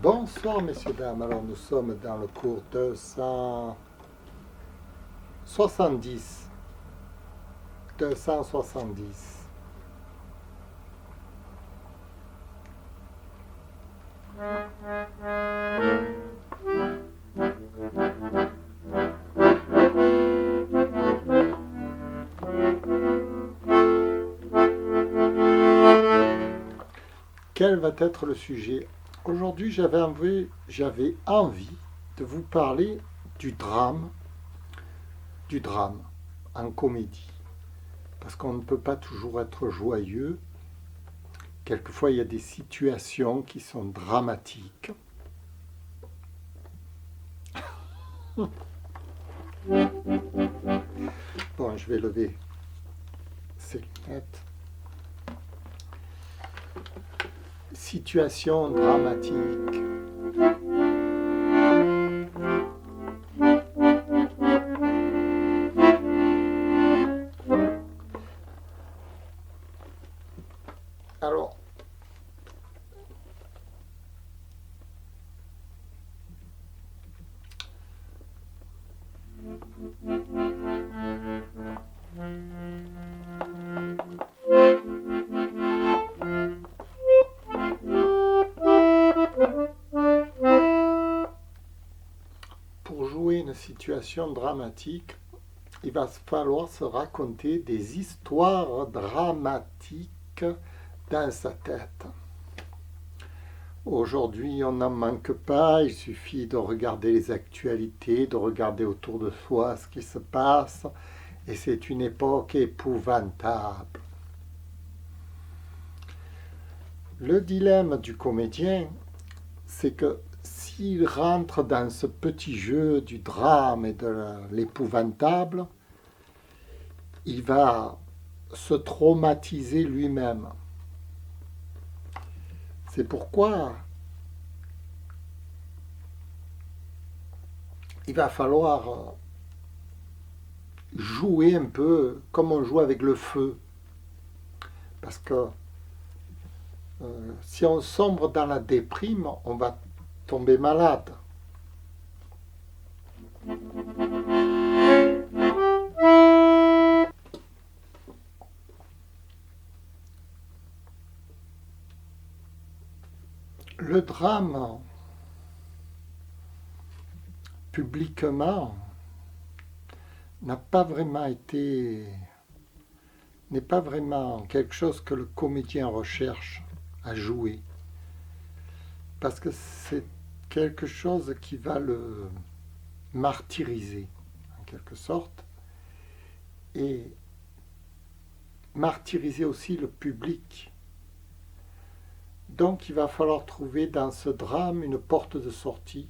Bonsoir messieurs, dames. Alors nous sommes dans le cours 270. 270. Quel va être le sujet? Aujourd'hui, j'avais envie de vous parler du drame en comédie. Parce qu'on ne peut pas toujours être joyeux. Quelquefois, il y a des situations qui sont dramatiques. Bon, je vais lever ces lunettes. Situation dramatique. Alors, pour jouer une situation dramatique, il va falloir se raconter des histoires dramatiques dans sa tête. Aujourd'hui, on n'en manque pas, il suffit de regarder les actualités, de regarder autour de soi ce qui se passe, et c'est une époque épouvantable. Le dilemme du comédien, c'est que s'il rentre dans ce petit jeu du drame et de l'épouvantable, il va se traumatiser lui-même. C'est pourquoi il va falloir jouer un peu comme on joue avec le feu. Parce que si on sombre dans la déprime, on va tomber malade. Le drame, publiquement, n'est pas vraiment quelque chose que le comédien recherche à jouer. Parce que c'est quelque chose qui va le martyriser, en quelque sorte, et martyriser aussi le public. Donc il va falloir trouver dans ce drame une porte de sortie,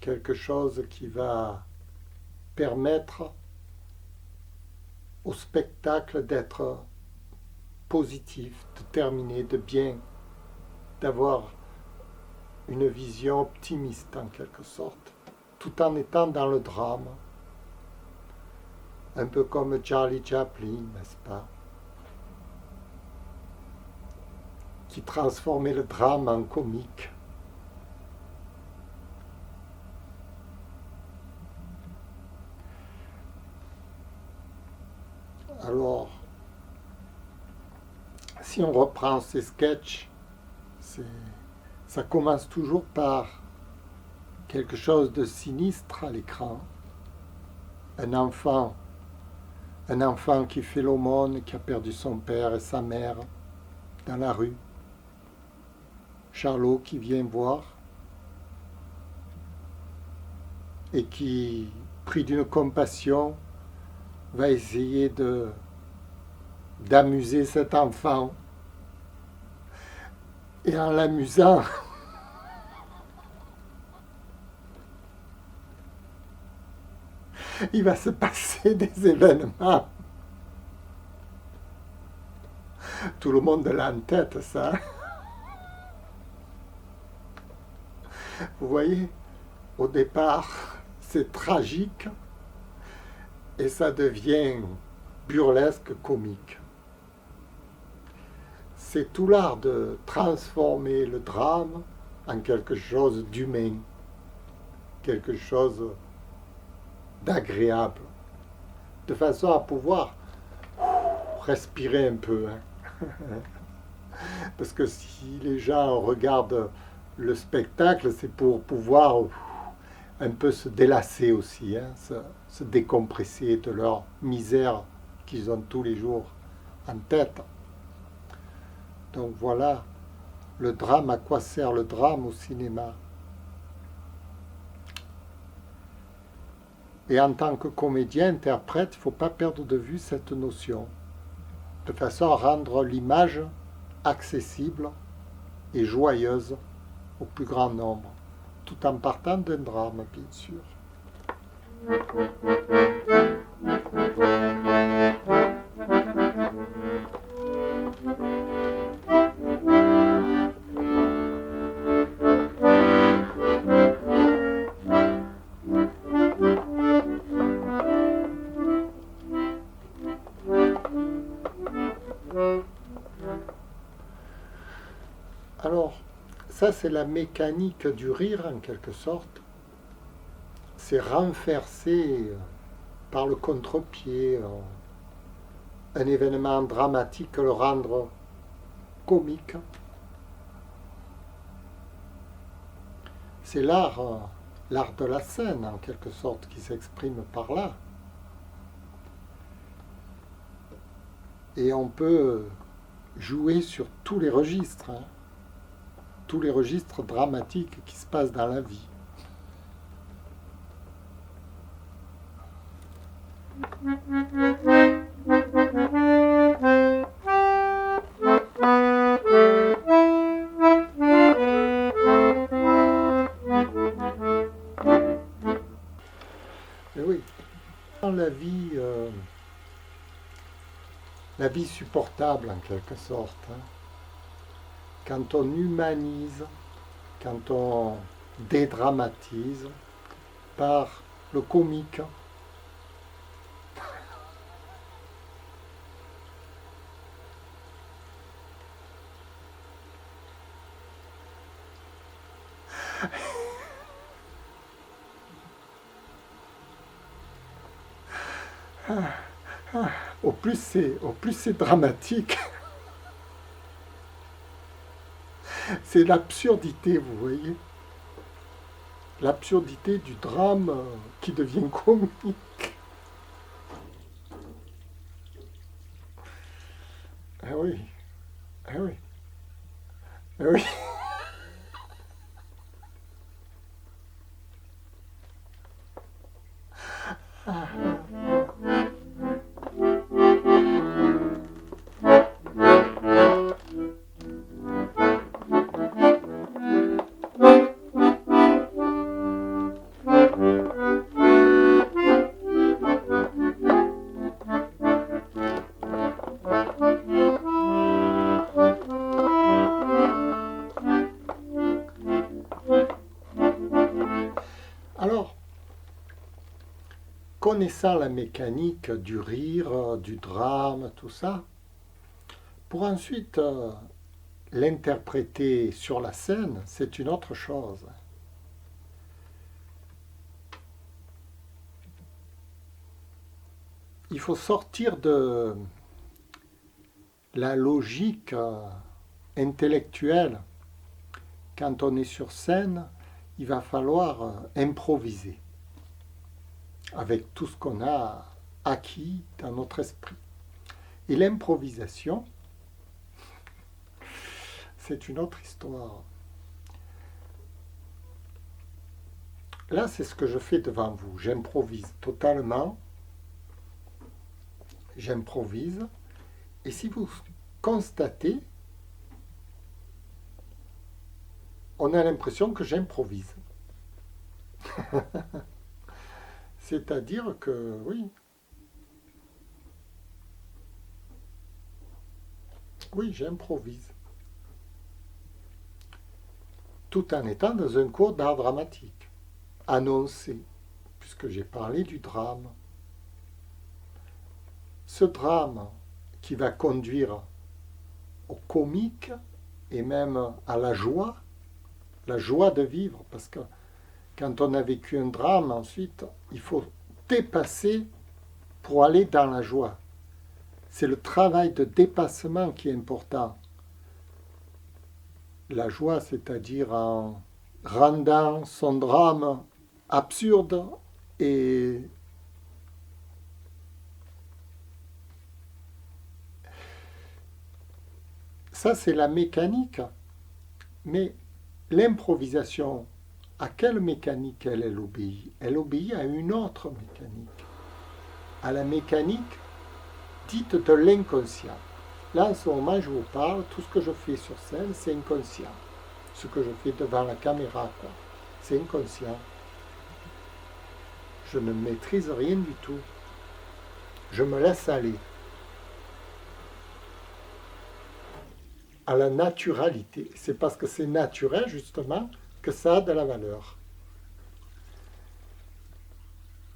quelque chose qui va permettre au spectacle d'être positif, de terminer, de bien, d'avoir une vision optimiste en quelque sorte, tout en étant dans le drame, un peu comme Charlie Chaplin, n'est-ce pas, qui transformait le drame en comique. Alors, si on reprend ces sketchs, ça commence toujours par quelque chose de sinistre à l'écran. Un enfant qui fait l'aumône, qui a perdu son père et sa mère dans la rue. Charlot qui vient voir et qui, pris d'une compassion, va essayer d'amuser cet enfant. Et en l'amusant, il va se passer des événements. Tout le monde l'a en tête, ça. Vous voyez, au départ, c'est tragique et ça devient burlesque, comique. C'est tout l'art de transformer le drame en quelque chose d'humain, quelque chose d'agréable, de façon à pouvoir respirer un peu. Hein. Parce que si les gens regardent le spectacle, c'est pour pouvoir un peu se délasser aussi, hein, se décompresser de leur misère qu'ils ont tous les jours en tête. Donc voilà, le drame, à quoi sert le drame au cinéma? Et en tant que comédien, interprète, il ne faut pas perdre de vue cette notion, de façon à rendre l'image accessible et joyeuse au plus grand nombre, tout en partant d'un drame, bien sûr. Alors, ça c'est la mécanique du rire en quelque sorte. C'est renverser par le contre-pied un événement dramatique, le rendre comique. C'est l'art de la scène en quelque sorte qui s'exprime par là. Et on peut jouer sur tous les registres, hein, tous les registres dramatiques qui se passent dans la vie. Et oui, dans la vie supportable en quelque sorte, hein, quand on humanise, quand on dédramatise par le comique, au plus c'est dramatique. C'est l'absurdité, vous voyez. L'absurdité du drame qui devient comique. Ah oui, ah oui, ah oui. Alors, connaissant la mécanique du rire, du drame, tout ça, pour ensuite l'interpréter sur la scène, c'est une autre chose. Il faut sortir de la logique intellectuelle. Quand on est sur scène, il va falloir improviser avec tout ce qu'on a acquis dans notre esprit. Et l'improvisation, c'est une autre histoire. Là, c'est ce que je fais devant vous. J'improvise totalement. J'improvise. Et si vous constatez, on a l'impression que j'improvise. C'est-à-dire que, oui, j'improvise. Tout en étant dans un cours d'art dramatique, annoncé, puisque j'ai parlé du drame. Ce drame qui va conduire au comique et même à la joie, la joie de vivre, parce que quand on a vécu un drame, ensuite, il faut dépasser pour aller dans la joie. C'est le travail de dépassement qui est important. La joie, c'est-à-dire en rendant son drame absurde et ça, c'est la mécanique. Mais l'improvisation, à quelle mécanique elle obéit? Elle obéit à une autre mécanique, à la mécanique dite de l'inconscient. Là, en ce moment, je vous parle, tout ce que je fais sur scène, c'est inconscient. Ce que je fais devant la caméra, c'est inconscient. Je ne maîtrise rien du tout. Je me laisse aller à la naturalité. C'est parce que c'est naturel, justement, que ça a de la valeur.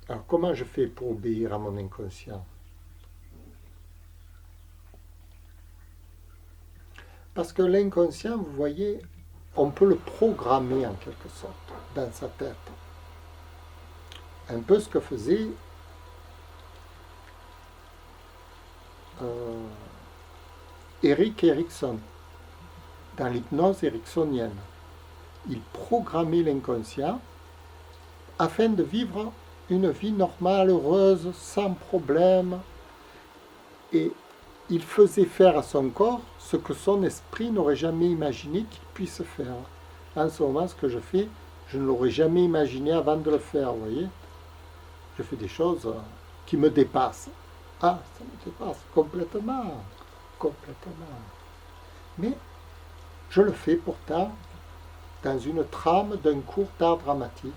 Alors, comment je fais pour obéir à mon inconscient? Parce que l'inconscient, vous voyez, on peut le programmer en quelque sorte dans sa tête. Un peu ce que faisait Erik Erikson dans l'hypnose ericksonienne. Il programmait l'inconscient afin de vivre une vie normale, heureuse, sans problème. Et il faisait faire à son corps ce que son esprit n'aurait jamais imaginé qu'il puisse faire. En ce moment, ce que je fais, je ne l'aurais jamais imaginé avant de le faire, vous voyez. Je fais des choses qui me dépassent. Ah, ça me dépasse complètement, complètement. Mais je le fais pourtant dans une trame d'un cours d'art dramatique.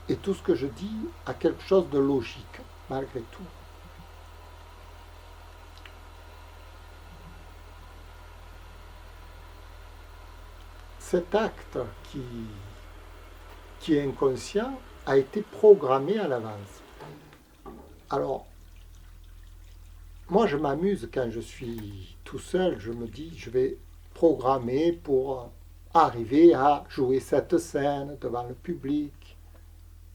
Et tout ce que je dis a quelque chose de logique, malgré tout. Cet acte qui est inconscient a été programmé à l'avance. Alors, moi je m'amuse quand je suis tout seul, je me dis je vais programmer pour arriver à jouer cette scène devant le public.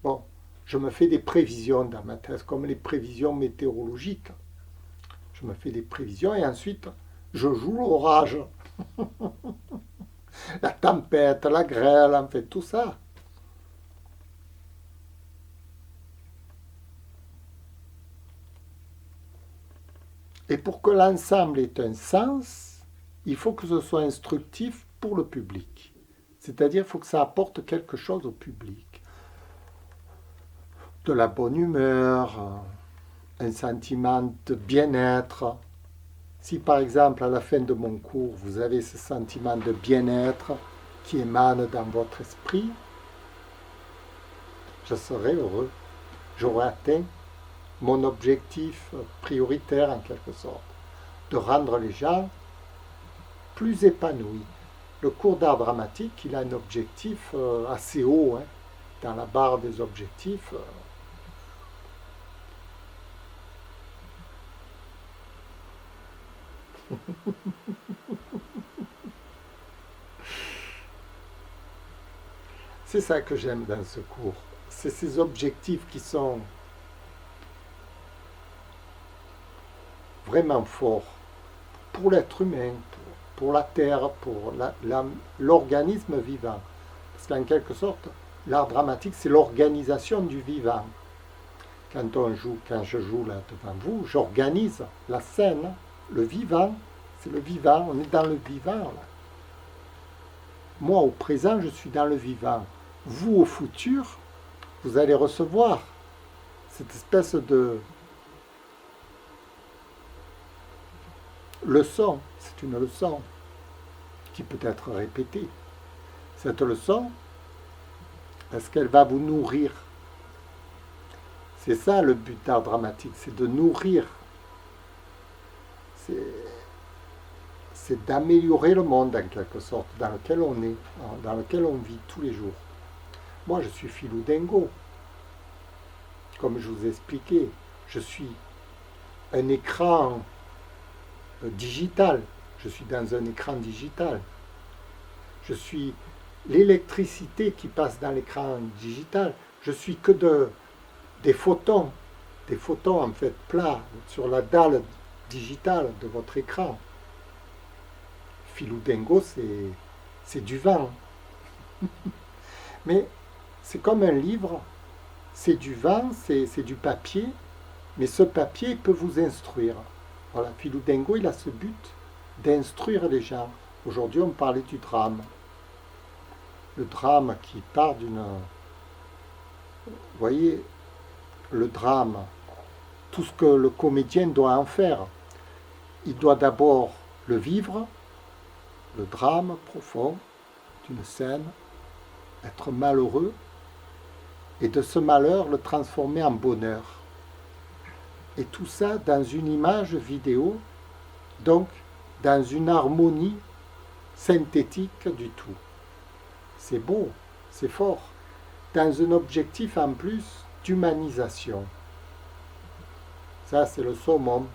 Bon, je me fais des prévisions dans ma tête, comme les prévisions météorologiques. Je me fais des prévisions et ensuite je joue l'orage. La tempête, la grêle, en fait, tout ça. Et pour que l'ensemble ait un sens, il faut que ce soit instructif pour le public. C'est-à-dire qu'il faut que ça apporte quelque chose au public. De la bonne humeur, un sentiment de bien-être. Si par exemple à la fin de mon cours, vous avez ce sentiment de bien-être qui émane dans votre esprit, je serai heureux. J'aurai atteint mon objectif prioritaire en quelque sorte, de rendre les gens plus épanouis. Le cours d'art dramatique, il a un objectif assez haut, dans la barre des objectifs. C'est ça que j'aime dans ce cours. C'est ces objectifs qui sont vraiment forts pour l'être humain, pour la terre, pour l'organisme vivant. Parce qu'en quelque sorte, l'art dramatique, c'est l'organisation du vivant. Quand je joue là devant vous, j'organise la scène, le vivant, c'est le vivant, on est dans le vivant là. Moi, au présent, je suis dans le vivant. Vous, au futur, vous allez recevoir cette espèce de leçon. C'est une leçon qui peut être répétée. Cette leçon, est-ce qu'elle va vous nourrir? C'est ça le but d'art dramatique, c'est de nourrir. C'est d'améliorer le monde en quelque sorte, dans lequel on est, dans lequel on vit tous les jours. Moi, je suis Philou Dingo. Comme je vous ai expliqué, je suis un écran digital. Je suis dans un écran digital. Je suis l'électricité qui passe dans l'écran digital, je suis que des photons en fait plats sur la dalle digitale de votre écran. Filoudingo, c'est du vent. Mais c'est comme un livre, c'est du vent, c'est du papier, mais ce papier peut vous instruire. Voilà, Filoudingo, il a ce but d'instruire les gens. Aujourd'hui, on parlait du drame. Le drame qui part d'une... Vous voyez, le drame, tout ce que le comédien doit en faire. Il doit d'abord le vivre, le drame profond d'une scène, être malheureux, et de ce malheur le transformer en bonheur. Et tout ça dans une image vidéo, donc dans une harmonie synthétique du tout. C'est beau, c'est fort, dans un objectif en plus d'humanisation. Ça, c'est le summum.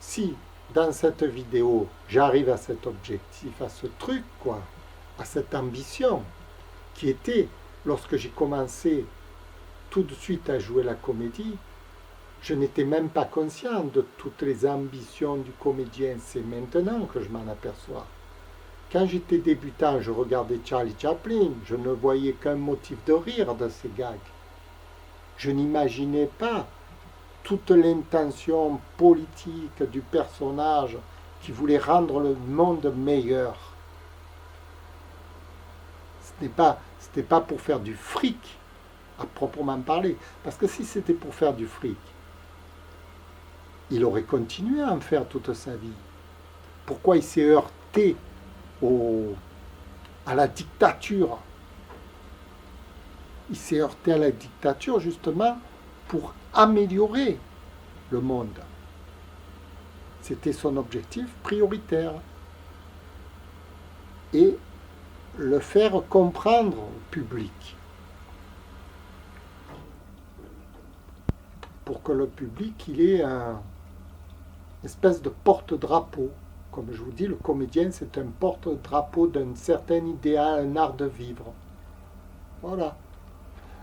Si, dans cette vidéo, j'arrive à cet objectif, à ce truc, quoi, à cette ambition, qui était, lorsque j'ai commencé tout de suite à jouer la comédie, je n'étais même pas conscient de toutes les ambitions du comédien. C'est maintenant que je m'en aperçois. Quand j'étais débutant, je regardais Charlie Chaplin, je ne voyais qu'un motif de rire de ces gags. Je n'imaginais pas toute l'intention politique du personnage qui voulait rendre le monde meilleur. Ce n'était pas pour faire du fric, à proprement parler. Parce que si c'était pour faire du fric, il aurait continué à en faire toute sa vie. Pourquoi il s'est heurté à la dictature? Il s'est heurté à la dictature justement pour améliorer le monde. C'était son objectif prioritaire. Et le faire comprendre au public. Pour que le public, il ait une espèce de porte-drapeau. Comme je vous dis, le comédien, c'est un porte-drapeau d'un certain idéal, un art de vivre. Voilà.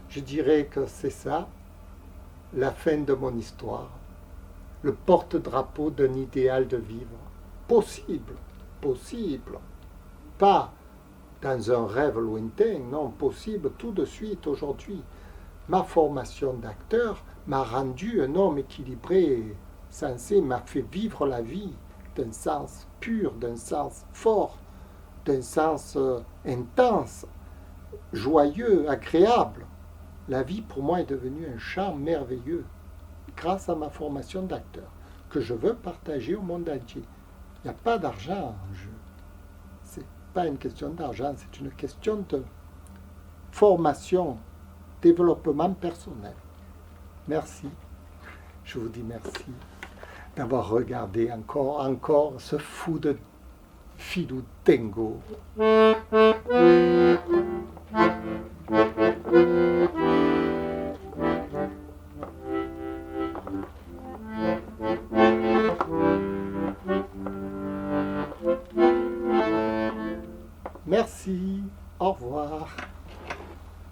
Je dirais que c'est ça, la fin de mon histoire. Le porte-drapeau d'un idéal de vivre. Possible, possible. Pas dans un rêve lointain, non, possible tout de suite aujourd'hui. Ma formation d'acteur m'a rendu un homme équilibré, sensé, m'a fait vivre la vie d'un sens pur, d'un sens fort, d'un sens intense, joyeux, agréable. La vie pour moi est devenue un chant merveilleux grâce à ma formation d'acteur que je veux partager au monde entier. Il n'y a pas d'argent en jeu. Ce n'est pas une question d'argent, c'est une question de formation, développement personnel. Merci. Je vous dis merci d'avoir regardé encore ce fou de Filoudingo. Merci. Au revoir.